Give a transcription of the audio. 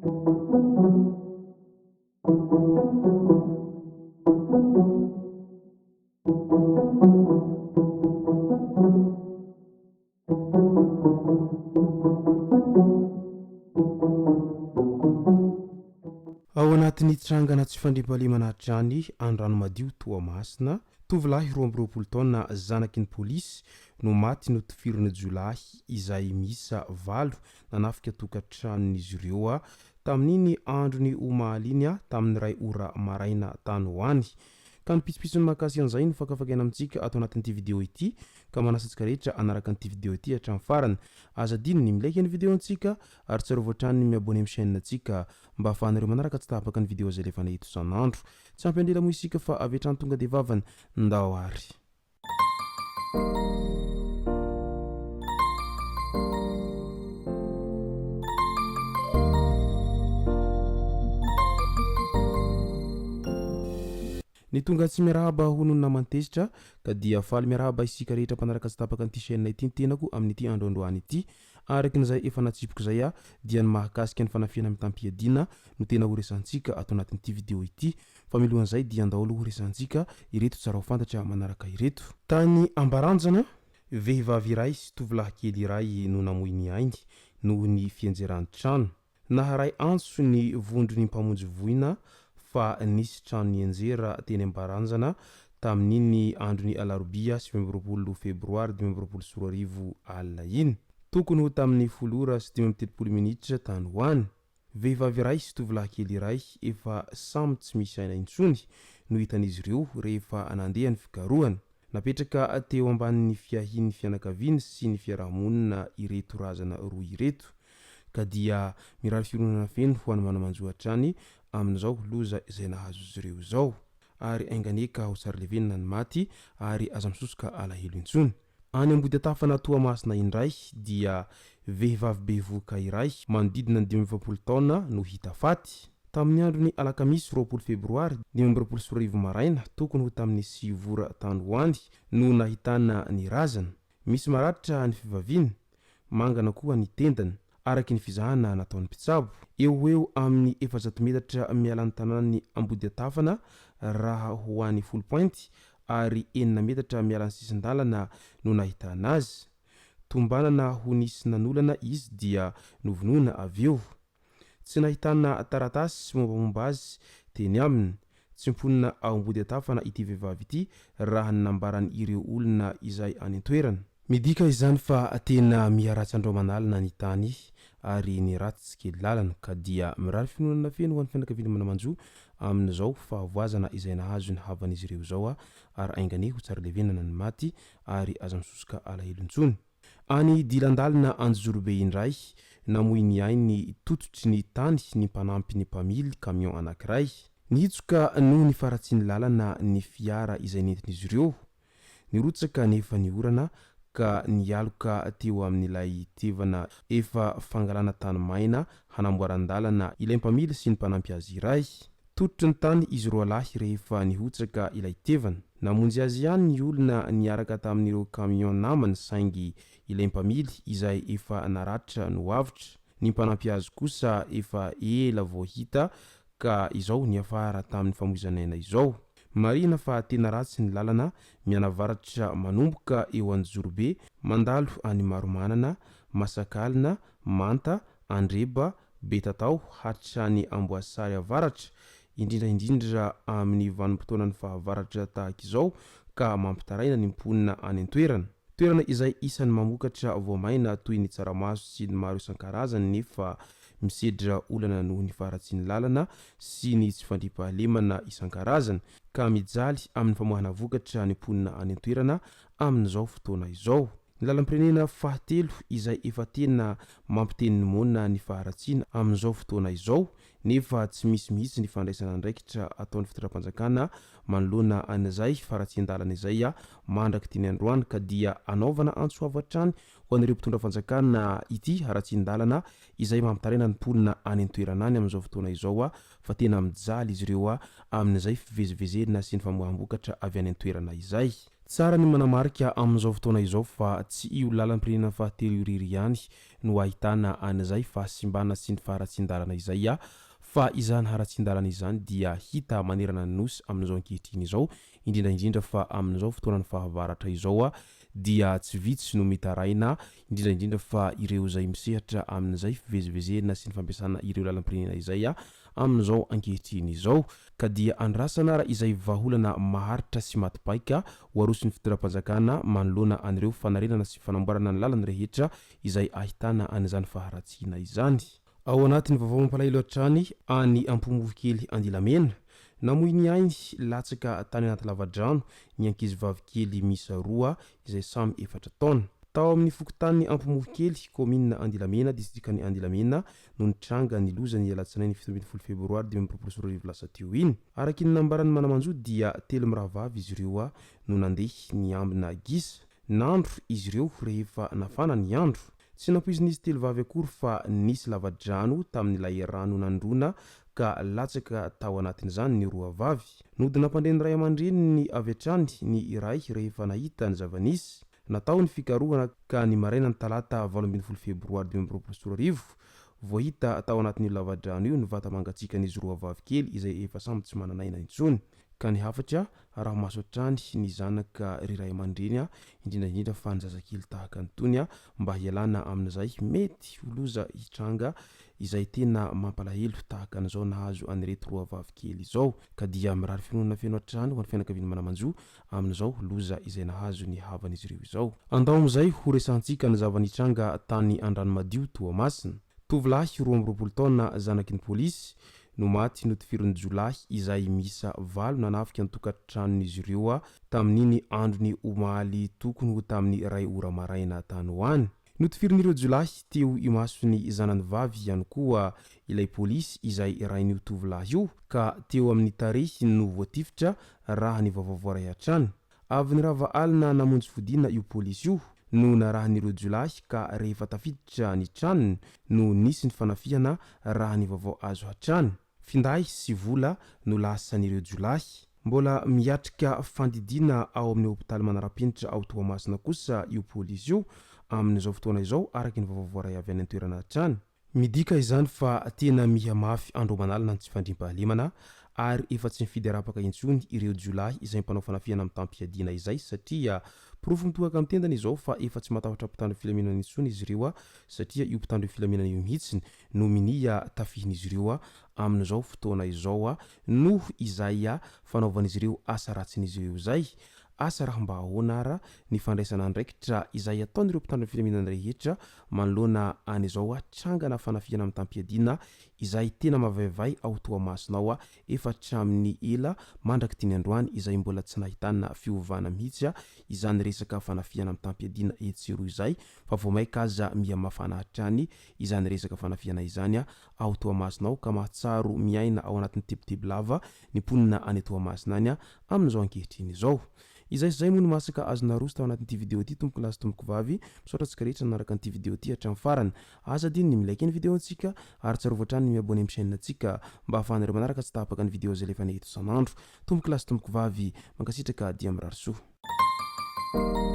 Ao anatin'ny trangana tsy fandriam-pahalemana trany Andrano Madio Toamasina, tovolahy 12 taona zanaky ny polisy no maty no tifirina Jolay izay misa 8 nanafika tokantranon'izy ireo tamin'iny androny omahaliny tamin'ny 2 ora maraina tany hoany. Ka ny pitsopitsony makasy an'izay no fakafakaina amintsika ato anatin'ity video ity, ka manasantsika rehetra anaraka an'ity video ity hatramin'ny farany. Aza dino ny milaiky ny video antsika ary tsarovy hatrany miabone amin'ny chaîne antsika mba ahafahanareo manaraka tsy tapaka ny video izay lefa eto isan'andro. Tsy ampy moa isika fa avy hatrany tonga dia vavany ndao ary. Ny tonga tsy miarahaba hono namantezitra ka dia faly miarahaba isika rehetra mpanaraka tsy tapaka an'ity chaîne ity ny tenako amin'ity androandroany ity. Arakin'izay efa natsipoko zay dia ny mahakasika ny fanafiana mitampiadina no tena horesantsika ato anatin'ity video ity. Fa milohan'izay dia andao horesantsika ireto tsara ho fantatra manaraka ireto. Tany Ambaranjana, vehivavy iray sy tovolahy kely iray no namoy ny ainy noho ny fianjerany trano. Naharay antso ny vondrony mpamonjy voina fa nisy trano nianjera teny Ambaranjana tamin'iny androny alarobia 20 febroary 2024 alina iny. Tokony ho tamin'ny 7:30 minitra tany hoany. Vehivavy iray sy tovolahy kely iray efa samy tsy misy aina intsony no hitan'izy ireo rehefa nandeha ny fikarohana. Napetraka teo ambanin'ny fiahin'ny fianakaviana sy ny fiarahamonina ireto razana roa ireto. Ka dia mirary fironana feno ho any manamanjohatrany amin'izao loza izay nahazo izy ireo izao. Ary ainganeka ho tsara levenina ny maty ary aza misosoka alahelo intsony. Any Ambodiatafana Toamasina indray dia vehivavy be voka iray manodidina 20 taona no hita faty. Tamin'ny androny alakamisy 20 febroary 2024 maraina, tokony ho tamin'ny 9 ora tany hoany no nahitana ny razana. Misy maratra ny fivaviana, mangana koa ny tendany. Araky ny fizahana nataon'ny mpitsabo eo amin'ny 400 metatra mialan'ny tanàn'ny Ambodiatafana raha ho any 10 pointy ary 9 metatra mialan'ny sisin-dalana no nahitana azy. Tombanana ho nisy nanolana izy dia novonoina avy eo. Tsy nahitana taratasy mombamomba azy teny aminy. Tsy mponina ao Ambodiatafana ity vehivavy ity raha nambarany ireo olona izay any an-toerana. Midika izany fa tena miaratsandromanalina ny tany ary ny ratsy kely lalana ka dia mirary finonana feno ho an'ny fianakaviana manamanjo amin'izao fahavoazana izay nahazo ny havan'izy ireo izao ary aingane ho tsara levenana ny maty ary aza misosoka alahelo intsony. Any Dilandalina Anjorobe indray namoy ny ainy tototry ny tany ny mpanampy ny mpamily camion anankiray. Nitsoka noho ny faratsiany lalana ny fiara izay nentin'izy ireo. Nirotsaka nefa ny orana ka nialoka teo amin'ilay tevana efa fangalana tany maina hanamboaran-dalana ilay mpamily sy ny mpanampy azy iray. Tototry ny tany izy roa lahy rehefa nihotsaka ilay tevana. Namonjy azy ihany ny olona niaraka tamin'ireo camion namany saingy ilay mpamily izay efa naratra no avitra. Ny mpanampy azy kosa efa ela vao hita ka izao niafara tamin'ny famoizanaina izao. Marina fa tena ratsy ny lalana mianavaratra manomboka eo Anjorobe mandalo any Maromanana, Masakalina, Manta, Andreba, Betatao hatrany Amboasary avaratra, indrindra amin'ny vanim-potoanany fahavaratra tahaka izao ka mampitaraina ny mponina any an-toerana. Toerana izay isan'ny mamokatra voamaina toy ny tsaramaso sy ny maro isan-karazany nefa misedra olana noho ny faratsiany lalana sy ny tsy fandriam-pahalemana isan-karazany ka mijaly amin'ny famoahana vokatra ny mponina any an-toerana amin'izao fotoana izao. Ny lalam-pirenena fahatelo izay efa tena mampiteny ny monina ny faharatsiana amin'izao fotoana izao nefa tsy misy mihitsy ny fandraisana andraikitra ataon'ny fitondram-panjakana manoloana an'izay faratsian-dalana izay mandraky teny androany ka dia anaovana antsoavatrany ho an'ireo mpitondra fanjakana ity haratsian-dalana izay mampitaraina ny mponina any an-toerana any amin'izao fotoana izao fa tena mijaly izy ireo amin'izay fivezivezena sy ny famoaham-bokatra avy any an-toerana izay. tsara ny manamarika amin'izao fotoana izao fa tsy io lalam-pirenena fahatelo iriry ihany no ahitana an'izay fahasimbana sy ny faharatsin-dalana izay fa izany haratsin-dalana izany dia hita manerana ny nosy amin'izao ankehitriny izao indrindraindrindra fa amin'izao fotoanany fahavaratra izao dia tsy vitsy no mitaraina indrindraindrindra fa ireo izay misehatra amin'izay fivezivezena sy ny fampiasana ireo lalam-pirenena izay amin'izao ankehitriny izao ka dia andrasana raha izay vaholana maharitra sy matipaika hoaroso ny fitondram-panjakana manoloana an'ireo fanarenana sy fanamboarana ny lalany rehetra izay ahitana an'izany faharatsiana izany. Ao anatin'ny vaovao mampalahelo hatrany any Ampomovokely Andilamena namoy ny ainy latsaka tany anaty lavadrano ny ankizy vavikely misa roa izay samy 4 taona. Tao amin'ny fokontany Ampomovokely commune Andilamena distrikany Andilamena no nitranga ny loza ny alatsinainy 17 febroary 2024 lasa teo iny. Araky ny nambarany manamanjo dia telo mirahavavy izy ireo no nandeha ny ambina gisa nandro izy ireo rehefa nafana ny andro. Tsy nampoizin'izy telo vavy akory fa nisy lavadrano tamin'ilay rano nandrona ka latsaka tao anatin'izany ny roa vavy. Nody nampandray ny ray aman-dreny ny avy hatrany ny iray rehefa nahita ny zava-nisy. Natao ny fikarohana ka ny maraina ny talata 18 febroary 2024 voahita tao anatin'io lavadrano io ny vata mangatsiakan'izy roa vavy kely izay efa samy tsy mananaina intsony. Ka ny hafatra raha maso hatrany ny zanaka ray aman-dreny indrindraindrindra fa ny zazakely tahaka nytony mba hialana amin'izay mety holoza hitranga izay tena mampalahelo tahaka an'izao nahazo an'ireto roa vavy kely izao ka dia mirary finoana feno hatrany ho an'ny fianakaviana manamanjo amin'izao loza izay nahazo ny havan'izy ireo izao. Andao amin'izay ho resantsika ny zavanitranga tany Andranomadio Toamasina. Tovolahy 12 taona zanaky ny polisy no maty notifiriny jolahy izay misa valo nanafika ny tokantranon'izy ireo tamin'iny androny omaly tokony ho tamin'ny ray ora maraina tany hoany. Notifirin'ireo jolahy teo imasony zanany vavy ihany koa ilay polisy izay rain'io tovolahy io ka teo amin'ny tarehy no voatifitra raha ny vaovao ray hatrany. Avy ny rava alina namonjy fodina io polisy io no narahan'ireo jolahy ka rehefa tafiditra ny tranony no nisy ny fanafihana raha ny vaovao azo hatrany. Finday sy vola no lasan'ireo jolahy. Mbola miatrika fandidina ao amin'ny hopitaly manarapenitra ao Toamasina kosa io polisy io amin'izao fotoana izao araky ny vaovao ray avy any an-toerana hatrany. Midika izany fa tena miha mafy andro manalina ny tsy fandriam-pahalemana ary efa tsy mifidy arapaka intsony ireo jolahy izay mpanao fanafihana amin'ny tampiadina izay satria profo mitohaka amin'ny tendany izao fa efa tsy matahotra mpitandro filaminana intsony izy ireo satria io mpitandro filaminana io mihitsiny no minia tafihin'izy ireo amin'izao fotoana izao noho izay fanaovan'izy ireo asa ratsin'izy ireo zay. Asa raha mba ahoana ny fandraisana andraikitra izay ataon'ireo mpitandro filaminana rehetra manoloana an'izao trangana fanafihana amin'ny tampiadina izay tena mavaivay ao Toamasina ao efa hatramin'ny ela mandraky tiny androany izay mbola tsy nahitana fiovana mihitsy izany resaka fanafihana amin'ny tampiadina etsero izay fa vao maika aza miha mafana hatrany izany resaka fanafihana izany ao Toamasina ao ka mahatsaro miaina ao anatin'ny tebotebo-lava ny mponina any Toamasina any amin'izao ankehitriny izao. Izay moa no masaka azona roso tao anatin'ity video ity tompoko lasy tompoko vavy misaotra antsika rehetra nanaraka an'ity video ity hatramin'ny farany. Aza diny ny milaiky ny video antsika ary tsarovatra hatrany ny miabone amin'ny chaîne antsika mba ahafahanareo manaraka tsy tapaka ny video izay lefa eto isan'andro. Tompoko lasy tompoko vavy mankasitraka dia mirary soa.